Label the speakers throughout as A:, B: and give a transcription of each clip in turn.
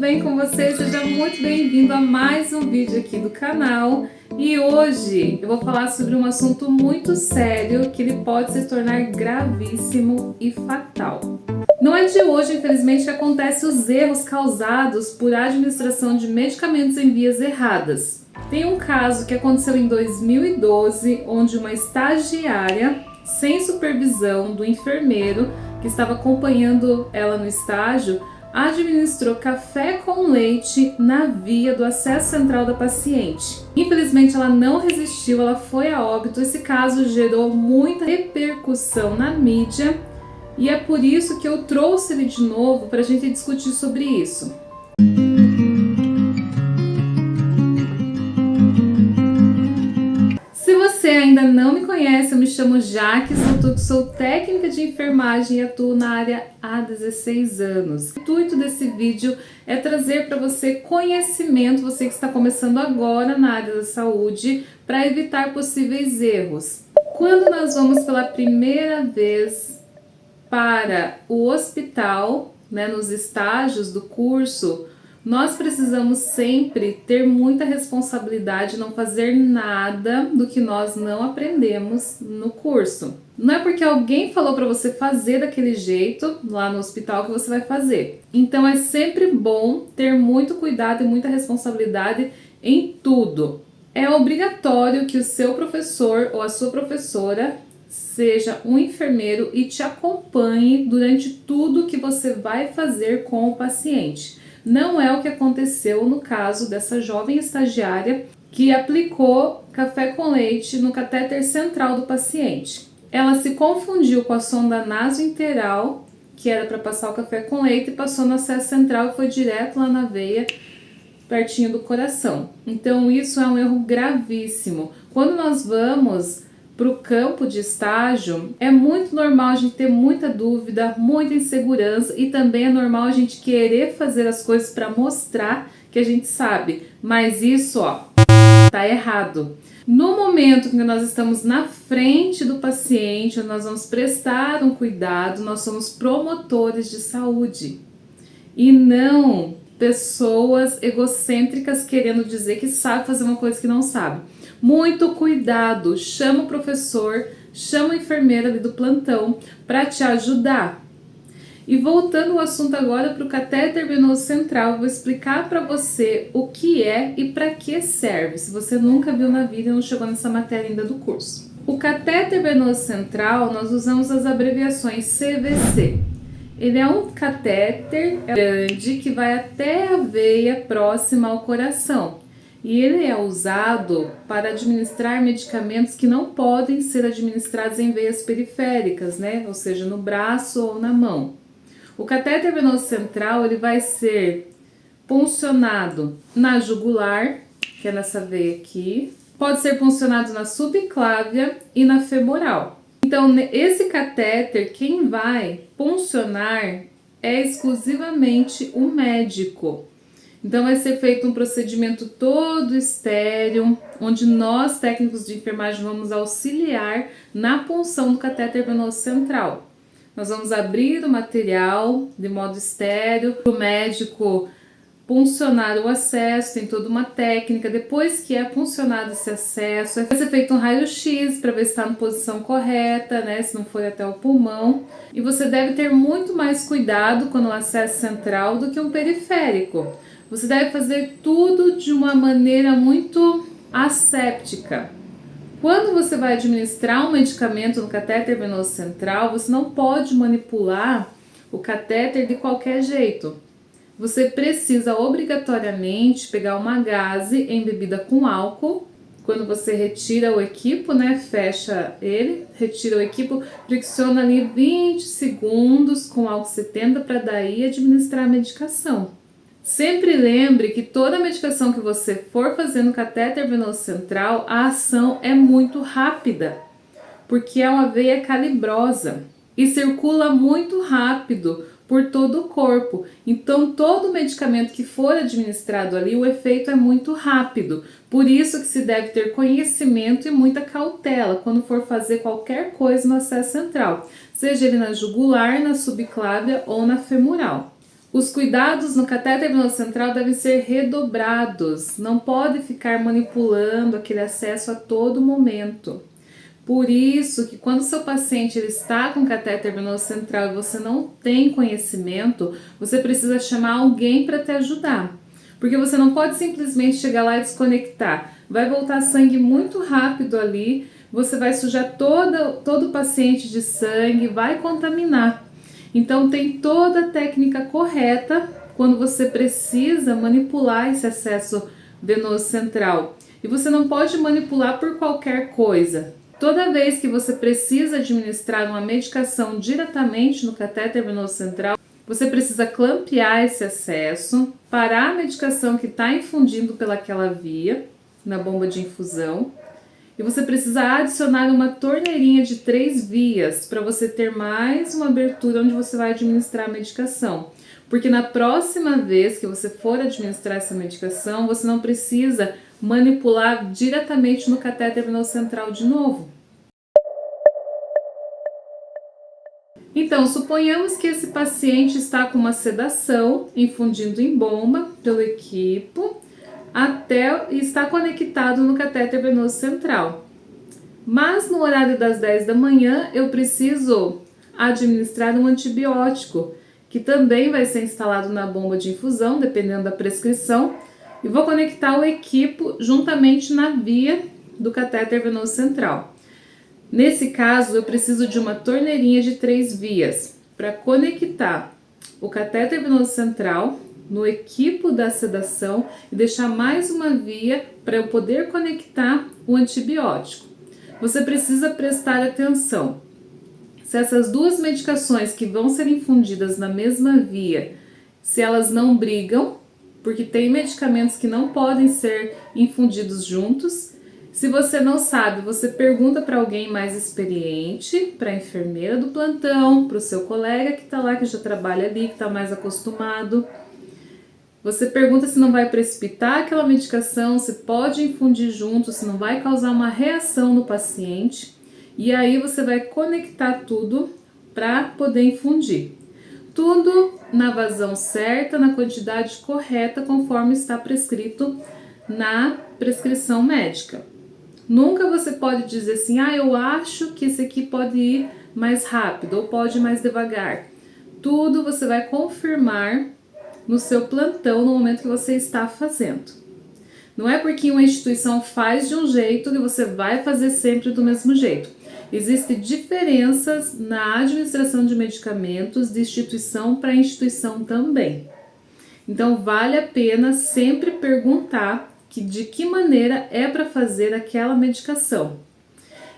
A: bem com você? Seja muito bem-vindo a mais um vídeo aqui do canal. E hoje eu vou falar sobre um assunto muito sério que ele pode se tornar gravíssimo e fatal. Não é de hoje, infelizmente, que acontecem os erros causados por administração de medicamentos em vias erradas. Tem um caso que aconteceu em 2012, onde uma estagiária, sem supervisão do enfermeiro que estava acompanhando ela no estágio, administrou café com leite na via do acesso central da paciente. Infelizmente, ela não resistiu, ela foi a óbito. Esse caso gerou muita repercussão na mídia e é por isso que eu trouxe ele de novo para a gente discutir sobre isso. Se você ainda não me conhece, eu me chamo Jaque Santucci, sou técnica de enfermagem e atuo na área há 16 anos. O intuito desse vídeo é trazer para você conhecimento, você que está começando agora na área da saúde, para evitar possíveis erros. Quando nós vamos pela primeira vez para o hospital, nos estágios do curso, nós precisamos sempre ter muita responsabilidade, não fazer nada do que nós não aprendemos no curso. Não é porque alguém falou para você fazer daquele jeito lá no hospital que você vai fazer. Então é sempre bom ter muito cuidado e muita responsabilidade em tudo. É obrigatório que o seu professor ou a sua professora seja um enfermeiro e te acompanhe durante tudo que você vai fazer com o paciente. Não é o que aconteceu no caso dessa jovem estagiária que aplicou café com leite no catéter central do paciente. Ela se confundiu com a sonda nasointeral, que era para passar o café com leite, e passou no acesso central e foi direto lá na veia, pertinho do coração. Então isso é um erro gravíssimo. Quando nós vamos para o campo de estágio, é muito normal a gente ter muita dúvida, muita insegurança e também é normal a gente querer fazer as coisas para mostrar que a gente sabe, mas isso, tá errado. No momento que nós estamos na frente do paciente, nós vamos prestar um cuidado, nós somos promotores de saúde e não pessoas egocêntricas querendo dizer que sabe fazer uma coisa que não sabe. Muito cuidado, chama o professor, chama a enfermeira ali do plantão para te ajudar. E voltando o assunto agora para o catéter venoso central, eu vou explicar para você o que é e para que serve, se você nunca viu na vida e não chegou nessa matéria ainda do curso. O catéter venoso central, nós usamos as abreviações CVC. Ele é um catéter grande que vai até a veia próxima ao coração. E ele é usado para administrar medicamentos que não podem ser administrados em veias periféricas, ou seja, no braço ou na mão. O catéter venoso central ele vai ser puncionado na jugular, que é nessa veia aqui. Pode ser puncionado na subclávia e na femoral. Então, esse catéter, quem vai puncionar é exclusivamente o médico. Então vai ser feito um procedimento todo estéril, onde nós, técnicos de enfermagem, vamos auxiliar na punção do catéter venoso central. Nós vamos abrir o material de modo estéril, para o médico puncionar o acesso, tem toda uma técnica. Depois que é puncionado esse acesso, vai ser feito um raio-x para ver se está na posição correta, se não for até o pulmão. E você deve ter muito mais cuidado quando o acesso central do que um periférico. Você deve fazer tudo de uma maneira muito asséptica. Quando você vai administrar um medicamento no catéter venoso central, você não pode manipular o catéter de qualquer jeito. Você precisa obrigatoriamente pegar uma gaze embebida com álcool. Quando você retira o equipo, fecha ele, retira o equipo, fricciona ali 20 segundos com álcool 70 para daí administrar a medicação. Sempre lembre que toda medicação que você for fazer no catéter venoso central, a ação é muito rápida, porque é uma veia calibrosa e circula muito rápido por todo o corpo. Então, todo medicamento que for administrado ali, o efeito é muito rápido. Por isso que se deve ter conhecimento e muita cautela quando for fazer qualquer coisa no acesso central, seja ele na jugular, na subclávia ou na femoral. Os cuidados no catéter venoso central devem ser redobrados, não pode ficar manipulando aquele acesso a todo momento. Por isso que quando o seu paciente ele está com catéter venoso central e você não tem conhecimento, você precisa chamar alguém para te ajudar. Porque você não pode simplesmente chegar lá e desconectar. Vai voltar sangue muito rápido ali, você vai sujar todo o paciente de sangue, vai contaminar. Então tem toda a técnica correta quando você precisa manipular esse acesso venoso central. E você não pode manipular por qualquer coisa. Toda vez que você precisa administrar uma medicação diretamente no catéter venoso central, você precisa clampear esse acesso, parar a medicação que está infundindo pelaquela via, na bomba de infusão, e você precisa adicionar uma torneirinha de 3 vias para você ter mais uma abertura onde você vai administrar a medicação. Porque na próxima vez que você for administrar essa medicação, você não precisa manipular diretamente no catéter venoso central de novo. Então, suponhamos que esse paciente está com uma sedação, infundindo em bomba pelo equipo, até está conectado no catéter venoso central. Mas no horário das 10 da manhã, eu preciso administrar um antibiótico, que também vai ser instalado na bomba de infusão, dependendo da prescrição, e vou conectar o equipo juntamente na via do catéter venoso central. Nesse caso, eu preciso de uma torneirinha de 3 vias para conectar o catéter venoso central no equipo da sedação e deixar mais uma via para eu poder conectar o antibiótico. Você precisa prestar atenção. Se essas duas medicações que vão ser infundidas na mesma via, se elas não brigam, porque tem medicamentos que não podem ser infundidos juntos. Se você não sabe, você pergunta para alguém mais experiente, para a enfermeira do plantão, para o seu colega que está lá, que já trabalha ali, que está mais acostumado. Você pergunta se não vai precipitar aquela medicação, se pode infundir junto, se não vai causar uma reação no paciente. E aí você vai conectar tudo para poder infundir. Tudo na vazão certa, na quantidade correta, conforme está prescrito na prescrição médica. Nunca você pode dizer assim, eu acho que esse aqui pode ir mais rápido ou pode ir mais devagar. Tudo você vai confirmar no seu plantão no momento que você está fazendo. Não é porque uma instituição faz de um jeito que você vai fazer sempre do mesmo jeito. Existem diferenças na administração de medicamentos de instituição para instituição também. Então vale a pena sempre perguntar de que maneira é para fazer aquela medicação.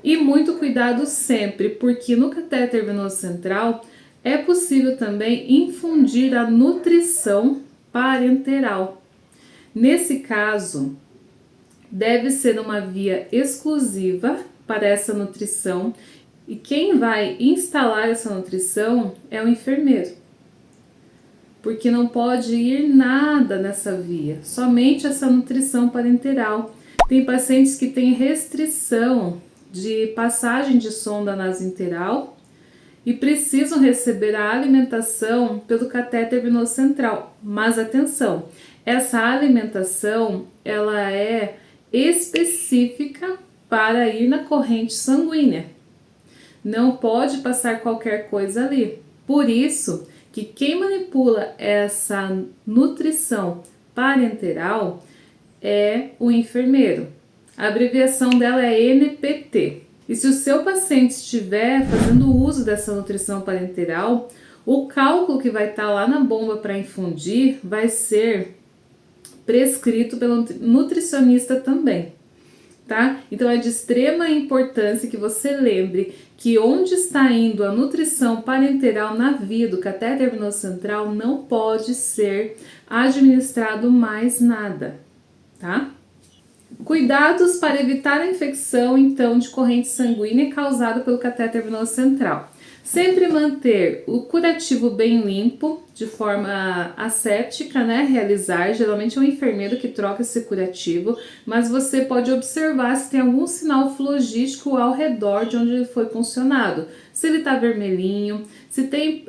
A: E muito cuidado sempre, porque no catéter venoso central é possível também infundir a nutrição parenteral. Nesse caso, deve ser uma via exclusiva para essa nutrição e quem vai instalar essa nutrição é o enfermeiro. Porque não pode ir nada nessa via, somente essa nutrição parenteral. Tem pacientes que têm restrição de passagem de sonda nasointeral e precisam receber a alimentação pelo catéter venoso central. Mas atenção, essa alimentação ela é específica para ir na corrente sanguínea. Não pode passar qualquer coisa ali. Por isso que quem manipula essa nutrição parenteral é o enfermeiro. A abreviação dela é NPT. E se o seu paciente estiver fazendo uso dessa nutrição parenteral, o cálculo que vai estar lá na bomba para infundir vai ser prescrito pelo nutricionista também. Tá? Então é de extrema importância que você lembre que onde está indo a nutrição parenteral na via do catéter venoso central não pode ser administrado mais nada, tá? Cuidados para evitar a infecção então de corrente sanguínea causada pelo catéter venoso central. Sempre manter o curativo bem limpo, de forma asséptica, né? Realizar, geralmente é o enfermeiro que troca esse curativo, mas você pode observar se tem algum sinal flogístico ao redor de onde ele foi puncionado. Se ele tá vermelhinho, se tem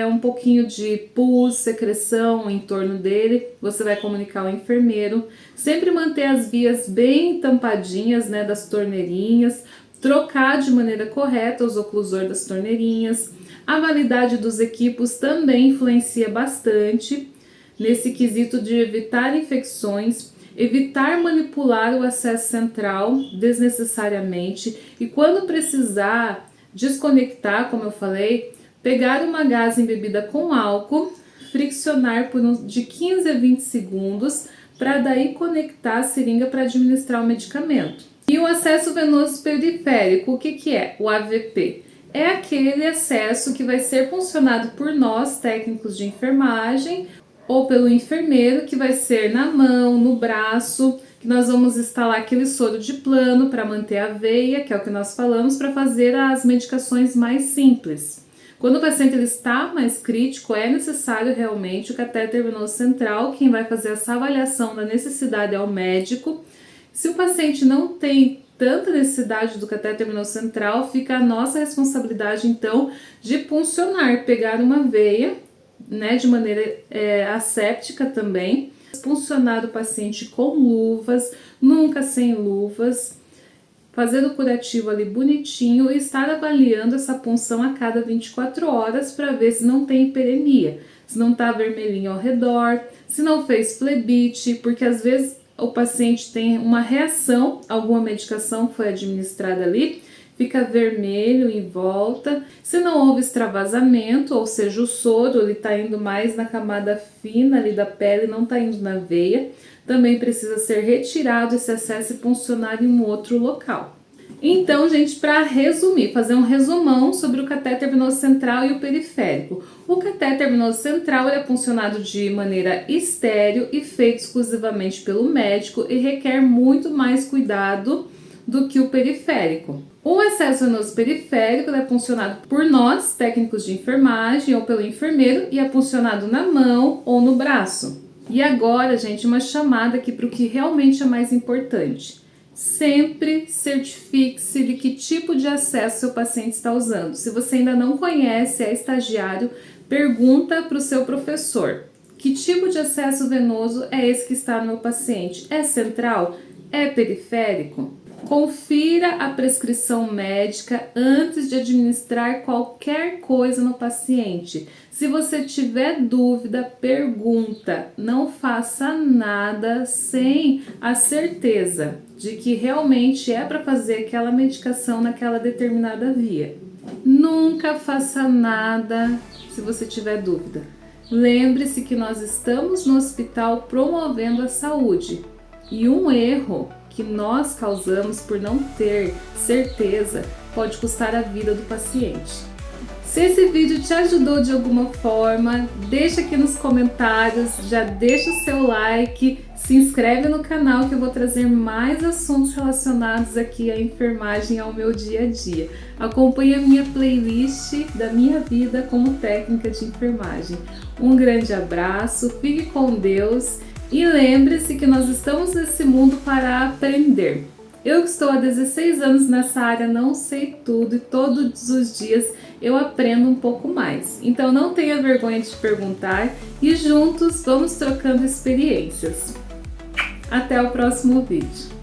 A: um pouquinho de pus, secreção em torno dele, você vai comunicar ao enfermeiro. Sempre manter as vias bem tampadinhas, né, das torneirinhas, trocar de maneira correta os oclusores das torneirinhas. A validade dos equipos também influencia bastante nesse quesito de evitar infecções, evitar manipular o acesso central desnecessariamente e, quando precisar, desconectar, como eu falei, pegar uma gás embebida com álcool, friccionar por de 15 a 20 segundos para daí conectar a seringa para administrar o medicamento. E o acesso venoso periférico, o que é? O AVP. É aquele acesso que vai ser funcionado por nós, técnicos de enfermagem, ou pelo enfermeiro, que vai ser na mão, no braço, que nós vamos instalar aquele soro de plano para manter a veia, que é o que nós falamos, para fazer as medicações mais simples. Quando o paciente ele está mais crítico, é necessário realmente o catéter venoso central. Quem vai fazer essa avaliação da necessidade é o médico. Se o paciente não tem tanta necessidade do catéter venoso central, fica a nossa responsabilidade, então, de puncionar, pegar uma veia, né, de maneira asséptica também, puncionar o paciente com luvas, nunca sem luvas, fazendo o curativo ali bonitinho e estar avaliando essa punção a cada 24 horas para ver se não tem hiperemia, se não está vermelhinho ao redor, se não fez flebite, porque às vezes o paciente tem uma reação a alguma medicação que foi administrada ali, fica vermelho em volta. Se não houve extravasamento, ou seja, o soro ele está indo mais na camada fina ali da pele, não está indo na veia, também precisa ser retirado esse excesso e puncionar em um outro local. Então, gente, para resumir, fazer um resumão sobre o catéter venoso central e o periférico. O catéter venoso central é puncionado de maneira estéril e feito exclusivamente pelo médico e requer muito mais cuidado do que o periférico. O acesso venoso periférico é puncionado por nós, técnicos de enfermagem, ou pelo enfermeiro, e é puncionado na mão ou no braço. E agora, gente, uma chamada aqui para o que realmente é mais importante. Sempre certifique-se de que tipo de acesso seu paciente está usando. Se você ainda não conhece, é estagiário, pergunta para o seu professor. Que tipo de acesso venoso é esse que está no meu paciente? É central? É periférico? Confira a prescrição médica antes de administrar qualquer coisa no paciente. Se você tiver dúvida, pergunta. Não faça nada sem a certeza de que realmente é para fazer aquela medicação naquela determinada via. Nunca faça nada se você tiver dúvida. Lembre-se que nós estamos no hospital promovendo a saúde e um erro que nós causamos por não ter certeza pode custar a vida do paciente. Se esse vídeo te ajudou de alguma forma, deixa aqui nos comentários, já deixa o seu like, se inscreve no canal que eu vou trazer mais assuntos relacionados aqui à enfermagem, ao meu dia a dia. Acompanhe a minha playlist da minha vida como técnica de enfermagem. Um grande abraço, fique com Deus. E lembre-se que nós estamos nesse mundo para aprender. Eu que estou há 16 anos nessa área, não sei tudo e todos os dias eu aprendo um pouco mais. Então não tenha vergonha de perguntar e juntos vamos trocando experiências. Até o próximo vídeo.